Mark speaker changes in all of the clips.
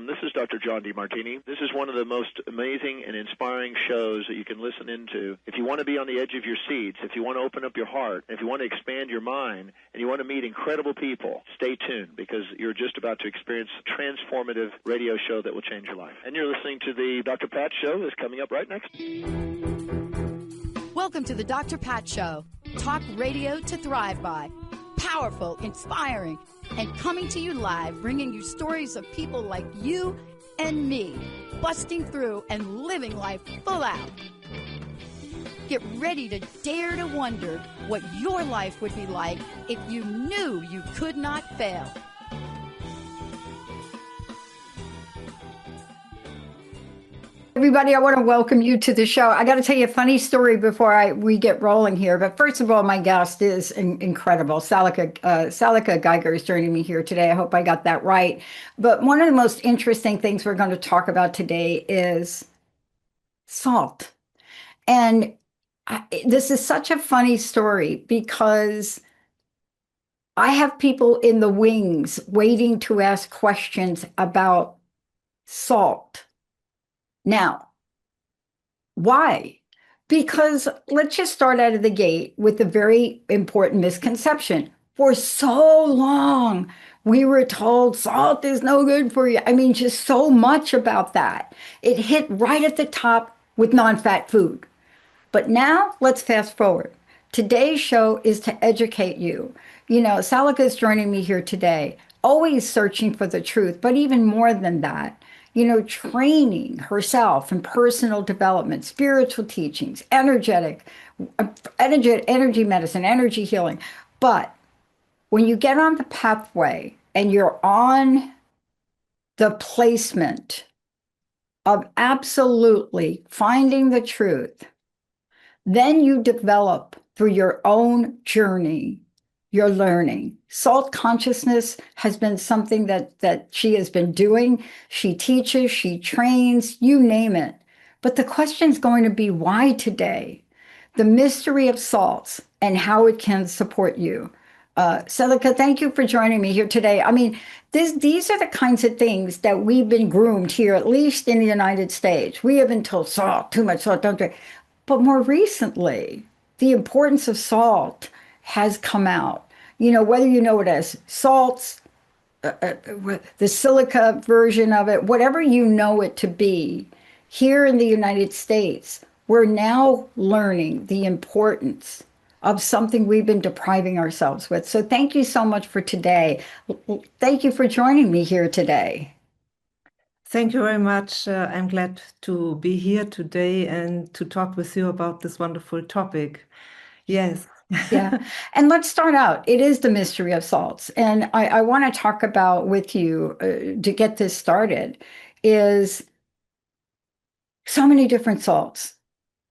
Speaker 1: This is Dr. John DeMartini. This is one of the most amazing and inspiring shows that you can listen into. If you want to be on the edge of your seats, if you want to open up your heart, if you want to expand your mind, and you want to meet incredible people, stay tuned because you're just about to experience a transformative radio show that will change your life. And you're listening to the Dr. Pat Show that's coming up right next.
Speaker 2: Welcome to the Dr. Pat Show. Talk radio to thrive by. Powerful, inspiring, and coming to you live, bringing you stories of people like you and me, busting through and living life full out. Get ready to dare to wonder what your life would be like if you knew you could not fail.
Speaker 3: Everybody, I want to welcome you to the show. I got to tell you a funny story before we get rolling here. But first of all, my guest is incredible. Salica Geiger is joining me here today. I hope I got that right. But one of the most interesting things we're going to talk about today is salt. And this is such a funny story because I have people in the wings waiting to ask questions about salt. Now, why? Because let's just start out of the gate with a very important misconception. For so long, we were told salt is no good for you. I mean, just so much about that. It hit right at the top with non-fat food. But now, let's fast forward. Today's show is to educate you. You know, Salica is joining me here today, always searching for the truth, but even more than that, you know, training herself in personal development, spiritual teachings, energy medicine, energy healing. But when you get on the pathway and you're on the placement of absolutely finding the truth, then you develop through your own journey, your learning. Salt consciousness has been something that she has been doing. She teaches, she trains, you name it. But the question is going to be why today? The mystery of salts and how it can support you. Salica, thank you for joining me here today. I mean, these are the kinds of things that we've been groomed here, at least in the United States. We have been told salt, too much salt, don't drink. But more recently, the importance of salt has come out. You know, whether you know it as salts, the silica version of it, whatever you know it to be, here in the United States, we're now learning the importance of something we've been depriving ourselves with. So thank you so much for today. Thank you for joining me here today.
Speaker 4: Thank you very much. I'm glad to be here today and to talk with you about this wonderful topic. Yes.
Speaker 3: Yeah. And let's start out. It is the mystery of salts. And I want to talk about with you to get this started is so many different salts,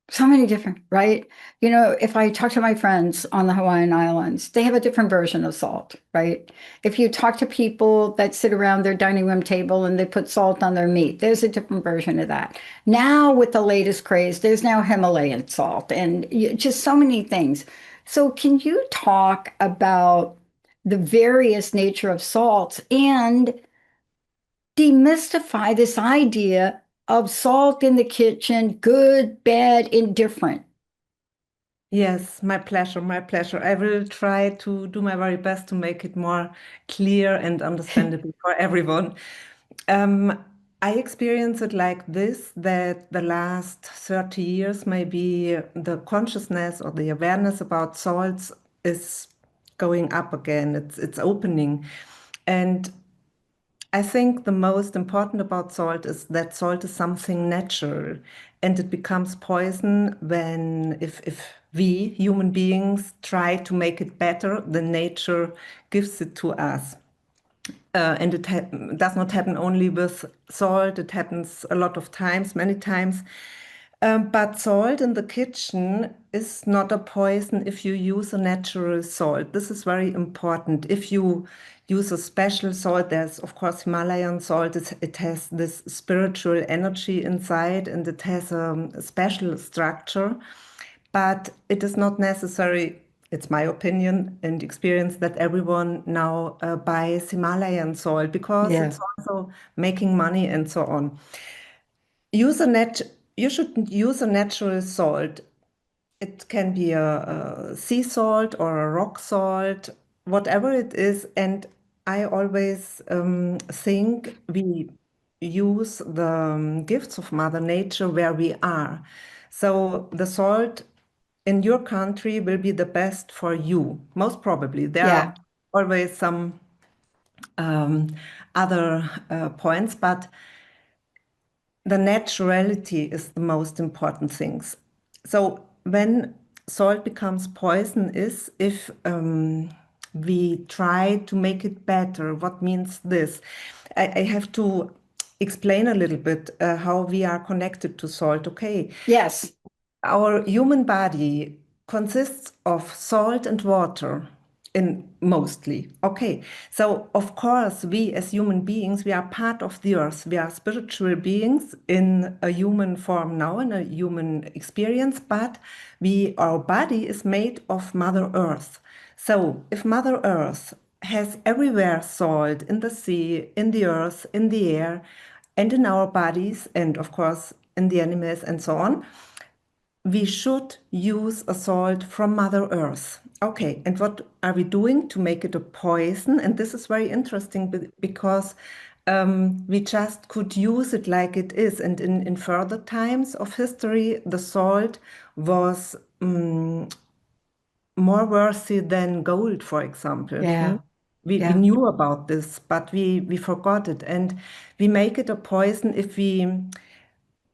Speaker 3: so many different, right? You know, if I talk to my friends on the Hawaiian Islands, they have a different version of salt, right? If you talk to people that sit around their dining room table and they put salt on their meat, there's a different version of that. Now with the latest craze, there's now Himalayan salt and just so many things. So can you talk about the various nature of salts and demystify this idea of salt in the kitchen, good, bad, indifferent?
Speaker 4: Yes, my pleasure, my pleasure. I will try to do my very best to make it more clear and understandable for everyone. I experience it like this, that the last 30 years, maybe the consciousness or the awareness about salts is going up again. It's opening. And I think the most important about salt is that salt is something natural and it becomes poison when if we human beings try to make it better, then nature gives it to us. And it does not happen only with salt, it happens a lot of times, many times. But salt in the kitchen is not a poison if you use a natural salt. This is very important. If you use a special salt, there's of course Himalayan salt, it has this spiritual energy inside and it has a special structure, but it is not necessary it's my opinion and experience that everyone now buys Himalayan salt because
Speaker 3: Yeah.
Speaker 4: it's also making money and so on. Use a nat You should use a natural salt. It can be a sea salt or a rock salt, whatever it is. And I always think we use the gifts of Mother Nature where we are. So the salt in your country will be the best for you, most probably. There
Speaker 3: Yeah.
Speaker 4: are always some um, other points, but the naturality is the most important things. So when salt becomes poison is if we try to make it better. What means this? I have to explain a little bit how we are connected to salt. Okay,
Speaker 3: Yes.
Speaker 4: our human body consists of salt and water in mostly. Okay, so of course, we as human beings, we are part of the earth. We are spiritual beings in a human form now, in a human experience, but our body is made of Mother Earth. So if Mother Earth has everywhere salt in the sea, in the earth, in the air, and in our bodies, and of course in the animals and so on, we should use a salt from Mother Earth. Okay, and what are we doing to make it a poison? And this is very interesting because we just could use it like it is. And in further times of history, the salt was more worthy than gold, for example.
Speaker 3: Yeah.
Speaker 4: We
Speaker 3: Yeah.
Speaker 4: knew about this, but we forgot it. And we make it a poison if we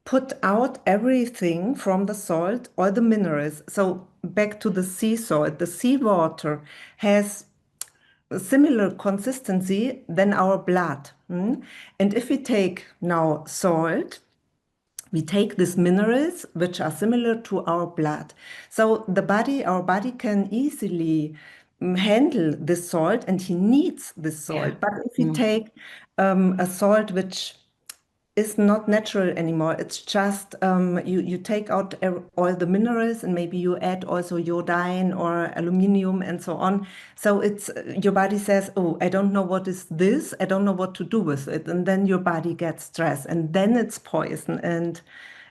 Speaker 4: put out everything from the salt, all the minerals. So back to the sea salt, the seawater has a similar consistency than our blood. And if we take now salt, we take these minerals which are similar to our blood. So our body can easily handle this salt, and he needs this
Speaker 3: Yeah.
Speaker 4: salt. But if we take a salt which is not natural anymore. It's just you take out all the minerals, and maybe you add also iodine or aluminium and so on. So it's your body says, "Oh, I don't know what is this. I don't know what to do with it," and then your body gets stressed, and then it's poison. And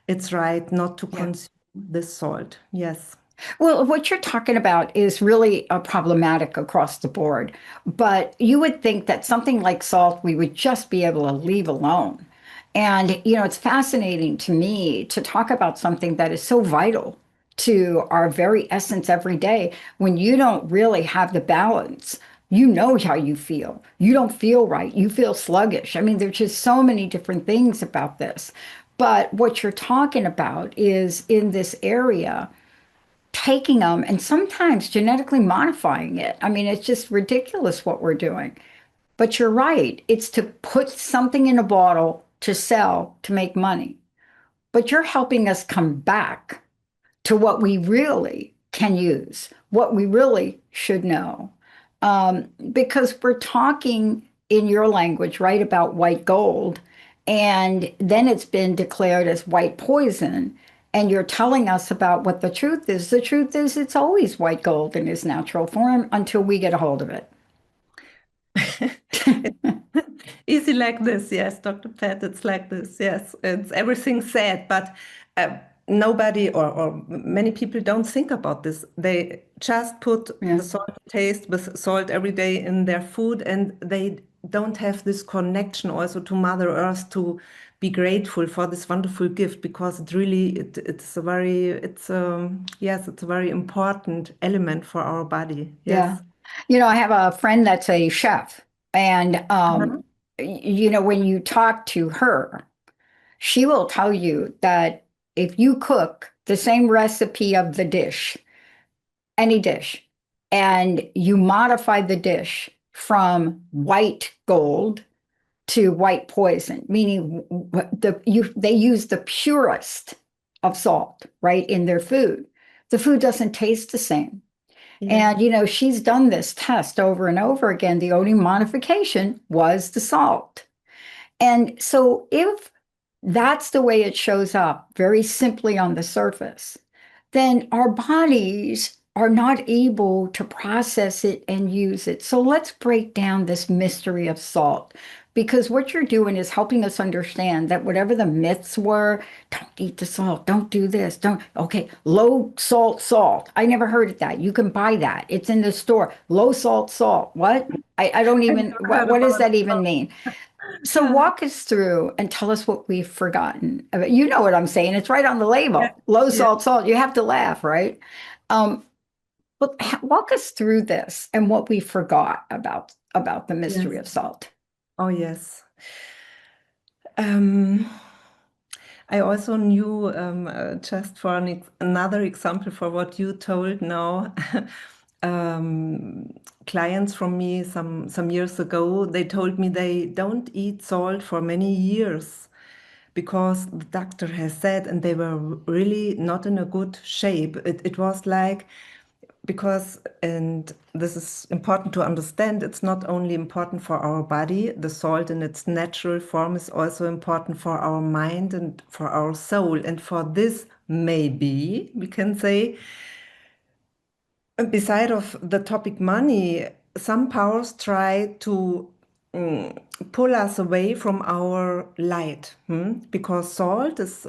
Speaker 4: it's right not to
Speaker 3: Yeah.
Speaker 4: consume this salt. Yes.
Speaker 3: Well, what you're talking about is really problematic across the board. But you would think that something like salt, we would just be able to leave alone. And, it's fascinating to me to talk about something that is so vital to our very essence every day when you don't really have the balance. You know how you feel. You don't feel right. You feel sluggish. I mean, there's just so many different things about this. But what you're talking about is in this area taking them and sometimes genetically modifying it. I mean, it's just ridiculous what we're doing. But you're right. It's to put something in a bottle to sell to make money. But you're helping us come back to what we really can use, what we really should know. Because we're talking in your language, right, about white gold, and then it's been declared as white poison. And you're telling us about what the truth is. The truth is, it's always white gold in its natural form until we get a hold of it.
Speaker 4: Easy like this, yes, Dr. Pat, it's like this, yes. It's everything said, but nobody or many people don't think about this. They just put
Speaker 3: Yeah.
Speaker 4: the salt taste with salt every day in their food, and they don't have this connection also to Mother Earth to be grateful for this wonderful gift, because it's a very yes, it's a very important element for our body.
Speaker 3: Yeah.
Speaker 4: Yes.
Speaker 3: I have a friend that's a chef, and
Speaker 4: Uh-huh.
Speaker 3: when you talk to her, she will tell you that if you cook the same recipe of the dish, any dish, and you modify the dish from white gold to white poison, meaning they use the purest of salt, right, in their food. The food doesn't taste the same.
Speaker 4: Yeah.
Speaker 3: And, she's done this test over and over again. The only modification was the salt. And so if that's the way it shows up very simply on the surface, then our bodies are not able to process it and use it. So let's break down this mystery of salt. Because what you're doing is helping us understand that whatever the myths were, don't eat the salt, don't do this, don't, okay, low salt, salt. I never heard of that. You can buy that. It's in the store. Low salt, salt. What? I don't
Speaker 4: I
Speaker 3: even,
Speaker 4: never heard
Speaker 3: what does
Speaker 4: about
Speaker 3: that even mean? So
Speaker 4: it.
Speaker 3: walk us through and tell us what we've forgotten. You know what I'm saying. It's right on the
Speaker 4: Yeah,
Speaker 3: label. Low
Speaker 4: yeah,
Speaker 3: salt, salt. You have to laugh, right? Um, but walk us through this and what we forgot about the mystery
Speaker 4: yes.
Speaker 3: of salt.
Speaker 4: Oh, yes. Um, I also knew, just for another example for what you told now, um, clients from me some years ago, they told me they don't eat salt for many years because the doctor has said, and they were really not in a good shape. It was like, because, and this is important to understand, it's not only important for our body, the salt in its natural form is also important for our mind and for our soul. And for this, maybe we can say, beside of the topic money, some powers try to pull us away from our light, because salt is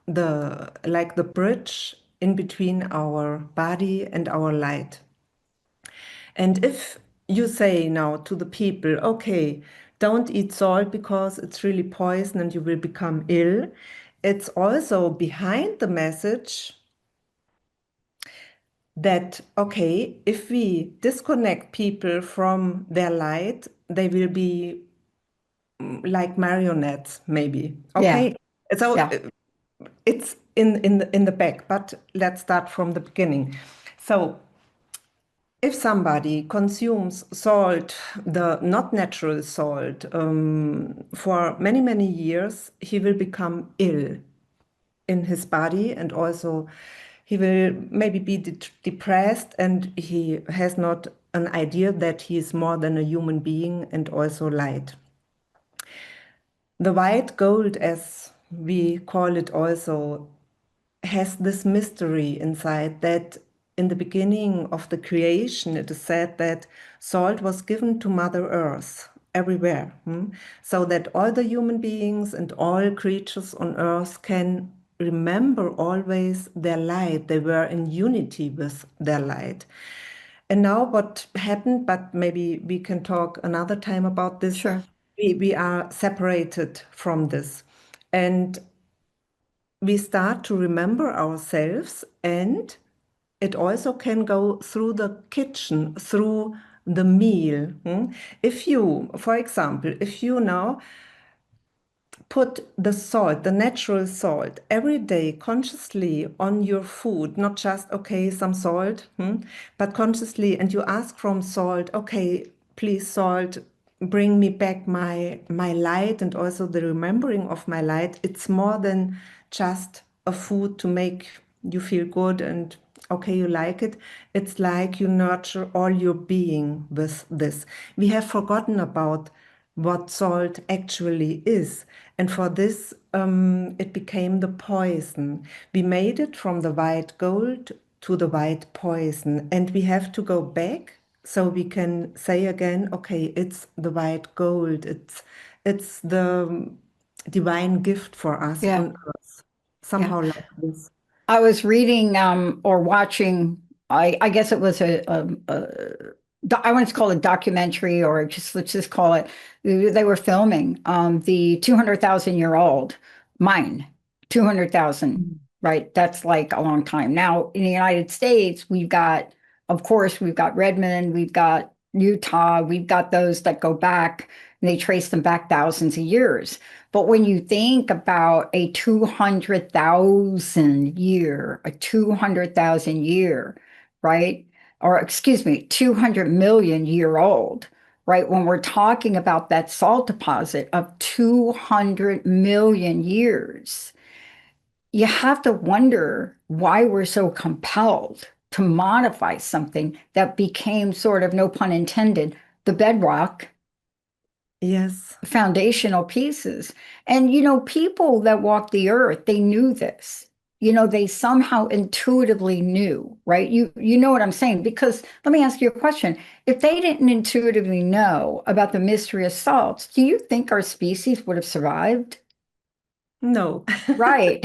Speaker 4: the like the bridge in between our body and our light. And if you say now to the people, okay, don't eat salt because it's really poison and you will become ill, it's also behind the message that, okay, if we disconnect people from their light, they will be like marionettes, maybe.
Speaker 3: Yeah,
Speaker 4: Okay, so
Speaker 3: yeah,
Speaker 4: it's in the back, but let's start from the beginning. So if somebody consumes salt, the not natural salt, for many, many years, he will become ill in his body, and also he will maybe be depressed, and he has not an idea that he is more than a human being and also light. The white gold, as we call it also, has this mystery inside that in the beginning of the creation, it is said that salt was given to Mother Earth everywhere, so that all the human beings and all creatures on earth can remember always their light. They were in unity with their light. And now what happened, but maybe we can talk another time about this,
Speaker 3: sure.
Speaker 4: we are separated from this. And we start to remember ourselves, and it also can go through the kitchen, through the meal. If you, for example, if you now put the salt, the natural salt, every day consciously on your food, not just, okay, some salt, but consciously, and you ask from salt, okay, please, salt, bring me back my light and also the remembering of my light. It's more than just a food to make you feel good and okay, you like it. It's like you nurture all your being with this. We have forgotten about what salt actually is. And for this, it became the poison. We made it from the white gold to the white poison. And we have to go back so we can say again, okay, it's the white gold. It's the divine gift for us
Speaker 3: Yeah,
Speaker 4: on earth.
Speaker 3: yeah.
Speaker 4: Somehow like this.
Speaker 3: I was reading or watching, I guess it was I want to call it a documentary, or just let's just call it, they were filming the 200,000-year-old mine, 200,000,
Speaker 4: Mm.
Speaker 3: right? That's like a long time. Now in the United States, we've got, of course, we've got Redmond, we've got Utah, we've got those that go back, and they trace them back thousands of years. But when you think about a 200,000 year, right? Or excuse me, 200 million year old, right? When we're talking about that salt deposit of 200 million years, you have to wonder why we're so compelled to modify something that became sort of, no pun intended, the bedrock
Speaker 4: Yes.
Speaker 3: foundational pieces. And, people that walk the earth, they knew this. they somehow intuitively knew, right? You know what I'm saying? Because let me ask you a question. If they didn't intuitively know about the mystery of salts, do you think our species would have survived?
Speaker 4: No.
Speaker 3: Right.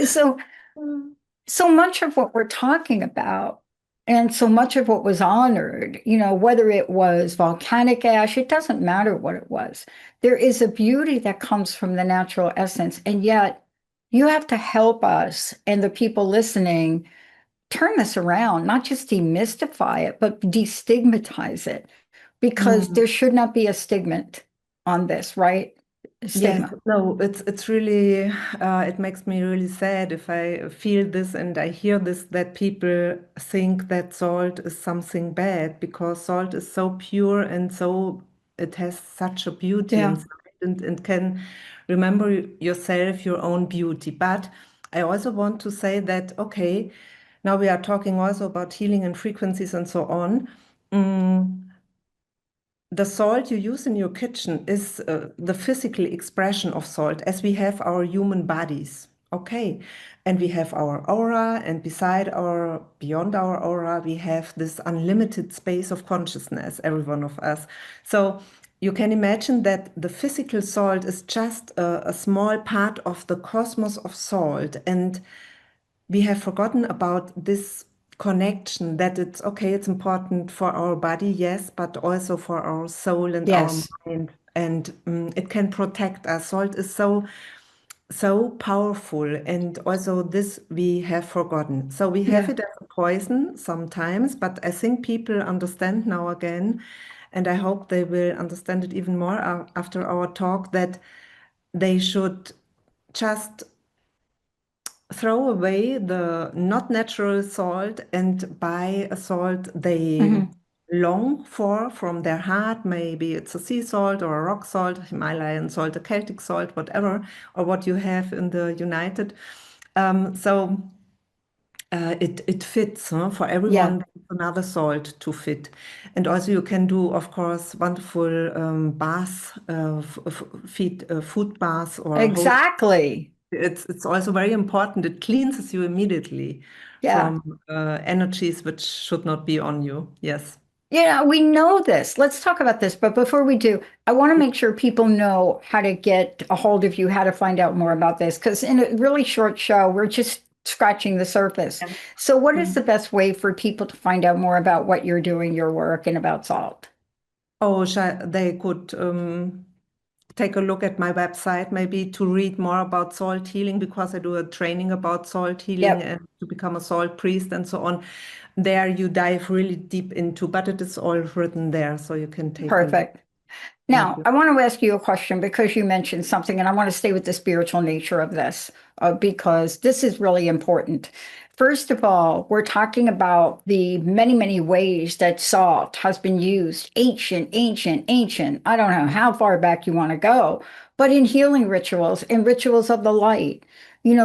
Speaker 3: So
Speaker 4: Mm.
Speaker 3: so much of what we're talking about and so much of what was honored, whether it was volcanic ash, it doesn't matter what it was. There is a beauty that comes from the natural essence. And yet you have to help us and the people listening turn this around, not just demystify it, but destigmatize it, because
Speaker 4: Mm.
Speaker 3: there should not be a stigma on this, right? A
Speaker 4: Yes,
Speaker 3: stigma.
Speaker 4: no, it's really it makes me really sad if I feel this and I hear this, that people think that salt is something bad, because salt is so pure and so it has such a beauty
Speaker 3: Yeah.
Speaker 4: inside, and can remember yourself, your own beauty. But I also want to say that, okay, now we are talking also about healing and frequencies and so on. Mm, the salt you use in your kitchen is the physical expression of salt, as we have our human bodies. Okay. And we have our aura, and beyond our aura, we have this unlimited space of consciousness, every one of us. So you can imagine that the physical salt is just a small part of the cosmos of salt. And we have forgotten about this connection, that it's okay, it's important for our body, yes, but also for our soul and our
Speaker 3: Yes.
Speaker 4: mind. And it can protect us. Salt is so powerful, and also this we have forgotten. So we have
Speaker 3: Yeah.
Speaker 4: it as a poison sometimes, but I think people understand now again, and I hope they will understand it even more after our talk, that they should just throw away the not natural salt and buy a salt they
Speaker 3: Mhm.
Speaker 4: long for from their heart. Maybe it's a sea salt or a rock salt, Himalayan salt, a Celtic salt, whatever, or what you have in the United. It fits, huh? For
Speaker 3: Yeah.
Speaker 4: everyone, there's another salt to fit. And also you can do, of course, wonderful baths, food baths or hot.
Speaker 3: Exactly.
Speaker 4: It's also very important. It cleanses you immediately
Speaker 3: Yeah.
Speaker 4: from energies which should not be on you. Yes.
Speaker 3: We know this. Let's talk about this. But before we do, I want to make sure people know how to get a hold of you, how to find out more about this. Because in a really short show, we're just scratching the surface.
Speaker 4: Yeah.
Speaker 3: So, what is the
Speaker 4: Mhm.
Speaker 3: best way for people to find out more about what you're doing, your work, and about salt?
Speaker 4: Oh, they could take a look at my website, maybe to read more about salt healing, because I do a training about salt healing
Speaker 3: Yep.
Speaker 4: and to become a salt priest and so on. There you dive really deep into, but it is all written there, so you can take a look.
Speaker 3: Perfect.
Speaker 4: Not
Speaker 3: Now,
Speaker 4: you.
Speaker 3: I want to ask you a question because you mentioned something, and I want to stay with the spiritual nature of this because this is really important. First of all, we're talking about the many, many ways that salt has been used, ancient, ancient, ancient. I don't know how far back you want to go, but in healing rituals, in rituals of the light,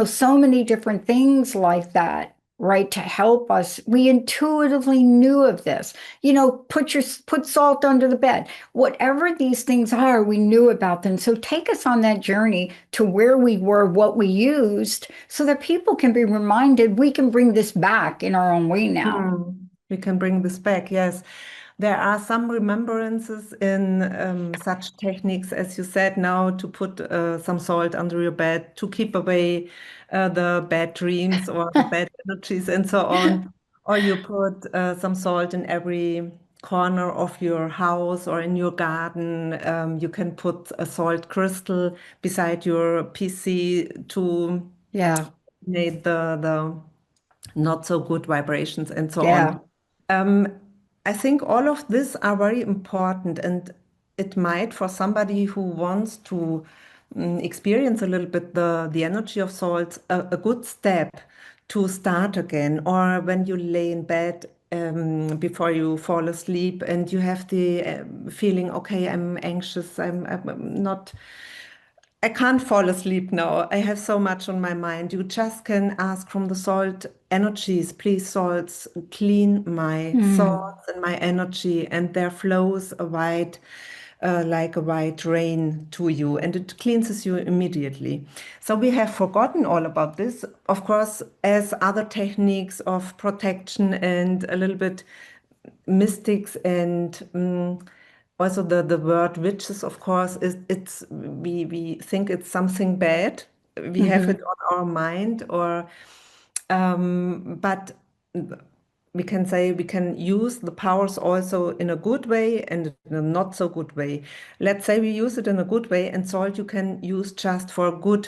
Speaker 3: so many different things like that, right? To help us. We intuitively knew of this. Put salt under the bed. Whatever these things are, we knew about them. So take us on that journey to where we were, what we used, so that people can be reminded we can bring this back in our own way now.
Speaker 4: We can bring this back, yes. There are some remembrances in such techniques, as you said, now to put some salt under your bed to keep away the bad dreams or the bad energies and so on. Or you put some salt in every corner of your house or in your garden. You can put a salt crystal beside your PC to
Speaker 3: Yeah,
Speaker 4: eliminate the not so good vibrations and so
Speaker 3: yeah.
Speaker 4: on. Um, I think all of these are very important, and it might, for somebody who wants to experience a little bit the energy of salts, a good step to start again. Or when you lay in bed before you fall asleep and you have the feeling, okay, I'm anxious, I'm not. I can't fall asleep now. I have so much on my mind. You just can ask from the salt energies, please, salts, clean my
Speaker 3: Hmm.
Speaker 4: thoughts and my energy, and there flows a white like a white rain to you, and it cleanses you immediately. So we have forgotten all about this, of course, as other techniques of protection and a little bit mystics and also the word witches, of course, is we think it's something bad. We have it on our mind, or but we can say we can use the powers also in a good way and in a not so good way. Let's say we use it in a good way, and salt you can use just for good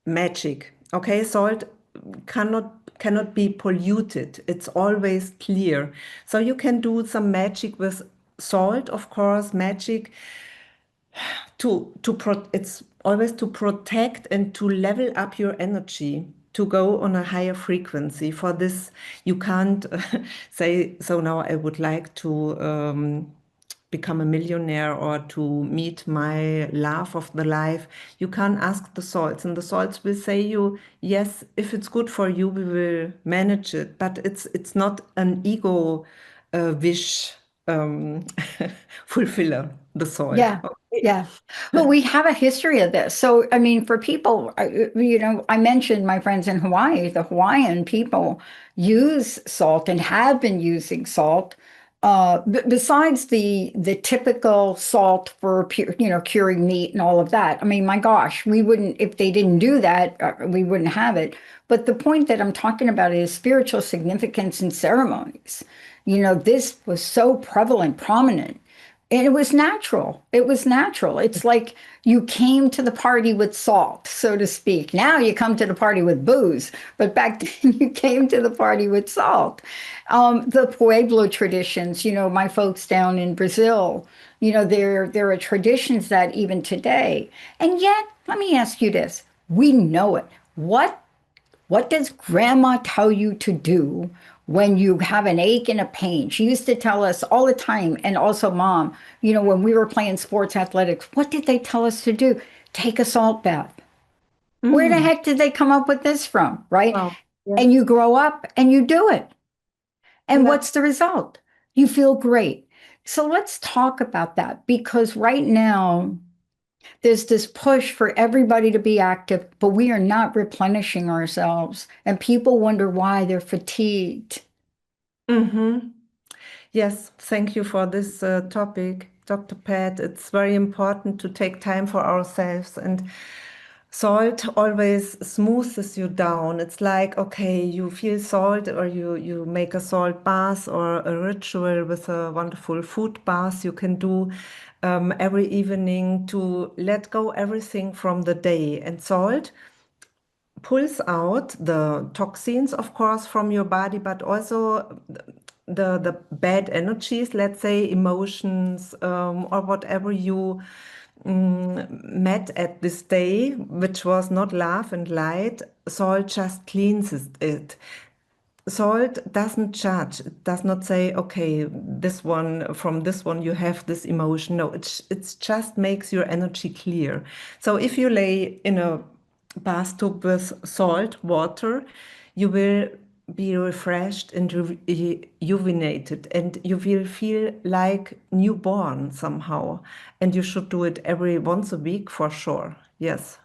Speaker 4: magic. Okay, salt cannot be polluted. It's always clear. So you can do some magic with salt, of course, magic it's always to protect and to level up your energy to go on a higher frequency. For this, you can't say, so now I would like to become a millionaire or to meet my love of the life. You can't ask the salts, and the salts will say you, yes, if it's good for you, we will manage it. But it's not an ego wish fulfiller, the salt.
Speaker 3: Yeah.
Speaker 4: Okay.
Speaker 3: Yeah. But we have a history of this. So, I mean, for people, I mentioned my friends in Hawaii, the Hawaiian people use salt and have been using salt. Besides the typical salt for curing meat and all of that. I mean, my gosh, we wouldn't if they didn't do that, we wouldn't have it. But the point that I'm talking about is spiritual significance in ceremonies. This was so prevalent, prominent. And it was natural. It was natural. It's like you came to the party with salt, so to speak. Now you come to the party with booze, but back then you came to the party with salt. The Pueblo traditions, my folks down in Brazil, there are traditions that even today. And yet, let me ask you this. We know it. What does grandma tell you to do when you have an ache and a pain? She used to tell us all the time, and also mom, when we were playing sports athletics, what did they tell us to do? Take a salt bath. Where the
Speaker 4: Mm.
Speaker 3: heck did they come up with this from, right?
Speaker 4: Wow.
Speaker 3: And
Speaker 4: Yes.
Speaker 3: you grow up and you do it. And
Speaker 4: Yeah.
Speaker 3: what's the result? You feel great. So let's talk about that because right now, there's this push for everybody to be active, but we are not replenishing ourselves. And people wonder why they're fatigued.
Speaker 4: Mm-hmm. Yes, thank you for this topic, Dr. Pat. It's very important to take time for ourselves, and salt always smoothes you down. It's like, okay, you feel salt, or you make a salt bath or a ritual with a wonderful food bath you can do every evening to let go everything from the day. And salt pulls out the toxins, of course, from your body, but also the bad energies, let's say emotions, or whatever you met at this day, which was not love and light. Salt just cleanses it. Salt doesn't judge. It does not say, okay, this one from this one you have this emotion. No, it's just makes your energy clear. So if you lay in a bathtub with salt water, you will be refreshed and rejuvenated, and you will feel like newborn somehow. And you should do it every once a week for sure. Yes,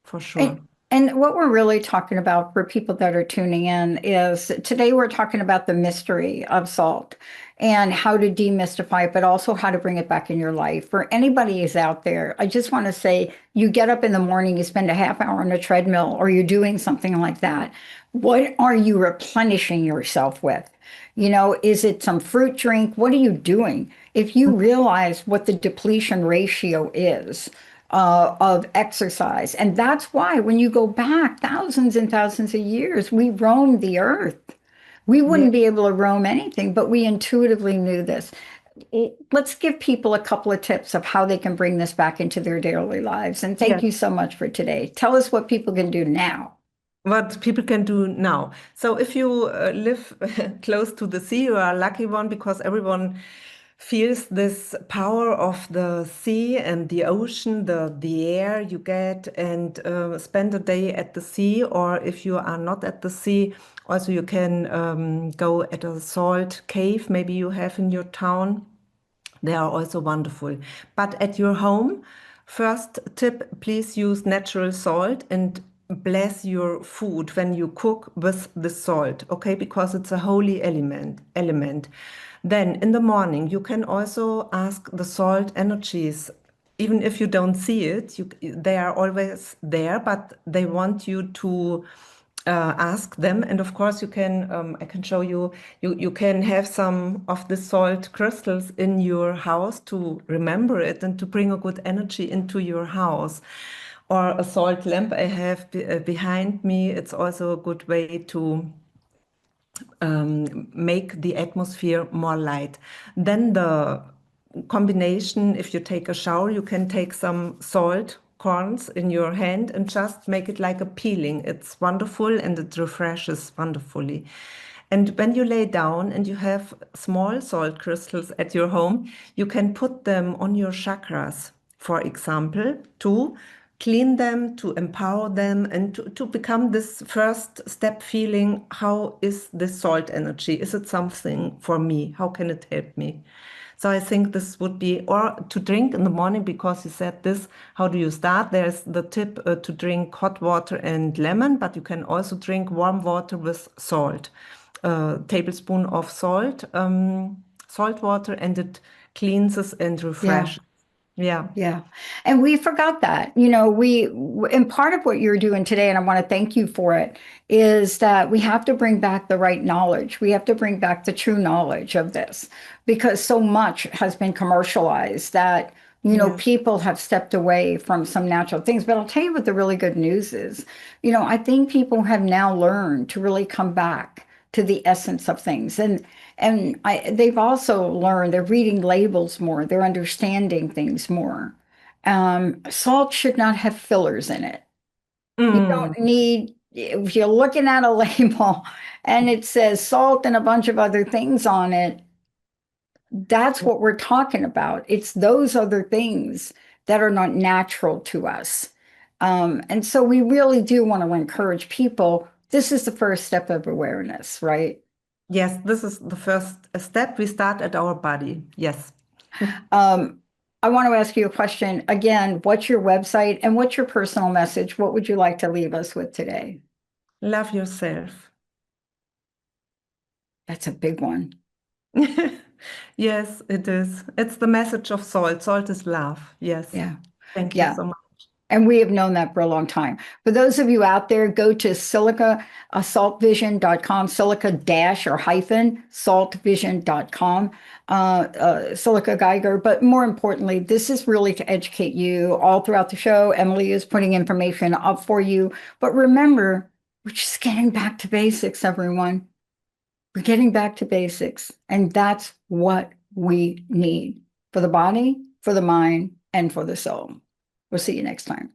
Speaker 4: for sure.
Speaker 3: And and what we're really talking about for people that are tuning in is today we're talking about the mystery of salt and how to demystify it, but also how to bring it back in your life. For anybody who's out there, I just want to say you get up in the morning, you spend a half hour on a treadmill, or you're doing something like that. What are you replenishing yourself with? Is it some fruit drink? What are you doing? If you realize what the depletion ratio is, of exercise. And that's why when you go back thousands and thousands of years, we roamed the earth. We
Speaker 4: Yeah.
Speaker 3: wouldn't be able to roam anything, but we intuitively knew this. Let's give people a couple of tips of how they can bring this back into their daily lives. And thank
Speaker 4: Yes.
Speaker 3: you so much for today. Tell us what people can do now.
Speaker 4: What people can do now. So if you live close to the sea, you are a lucky one because everyone feels this power of the sea and the ocean, the air you get, and spend a day at the sea. Or if you are not at the sea, also you can go at a salt cave maybe you have in your town, They are also wonderful. But at your home, first tip, please use natural salt and bless your food when you cook with the salt, okay? Because it's a holy element. Then in the morning, you can also ask the salt energies. Even if you don't see it, they are always there, but they want you to ask them. And of course, I can show you, you can have some of the salt crystals in your house to remember it and to bring a good energy into your house. Or a salt lamp I have behind me. It's also a good way to make the atmosphere more light. Then the combination, if you take a shower, you can take some salt corns in your hand and just make it like a peeling. It's wonderful and it refreshes wonderfully. And when you lay down and you have small salt crystals at your home, you can put them on your chakras, for example, to clean them, to empower them, and to become this first step feeling, how is this salt energy? Is it something for me? How can it help me? So I think this would be, or to drink in the morning, because you said this, how do you start? There's the tip to drink hot water and lemon, but you can also drink warm water with salt. A tablespoon of salt, salt water, and it cleanses and refreshes. Yeah.
Speaker 3: Yeah. And we forgot that. And part of what you're doing today, and I want to thank you for it, is that we have to bring back the right knowledge. We have to bring back the true knowledge of this because so much has been commercialized that,
Speaker 4: Yeah.
Speaker 3: people have stepped away from some natural things. But I'll tell you what the really good news is. I think people have now learned to really come back to the essence of things. They've also learned they're reading labels more, they're understanding things more. Salt should not have fillers in it. You
Speaker 4: Mm.
Speaker 3: don't need, if you're looking at a label and it says salt and a bunch of other things on it, that's what we're talking about. It's those other things that are not natural to us. And so we really do want to encourage people. This is the first step of awareness, right?
Speaker 4: Yes, this is the first step. We start at our body. Yes.
Speaker 3: I want to ask you a question. Again, what's your website and what's your personal message? What would you like to leave us with today?
Speaker 4: Love yourself.
Speaker 3: That's a big one.
Speaker 4: Yes, it is. It's the message of salt. Salt is love. Yes.
Speaker 3: Yeah.
Speaker 4: Thank you
Speaker 3: Yeah.
Speaker 4: so much.
Speaker 3: And we have known that for a long time. For those of you out there, go to silica-saltvision.com, silica- or hyphen saltvision.com, Salica Geiger. But more importantly, this is really to educate you all throughout the show. Emily is putting information up for you. But remember, we're just getting back to basics, everyone. We're getting back to basics. And that's what we need for the body, for the mind, and for the soul. We'll see you next time.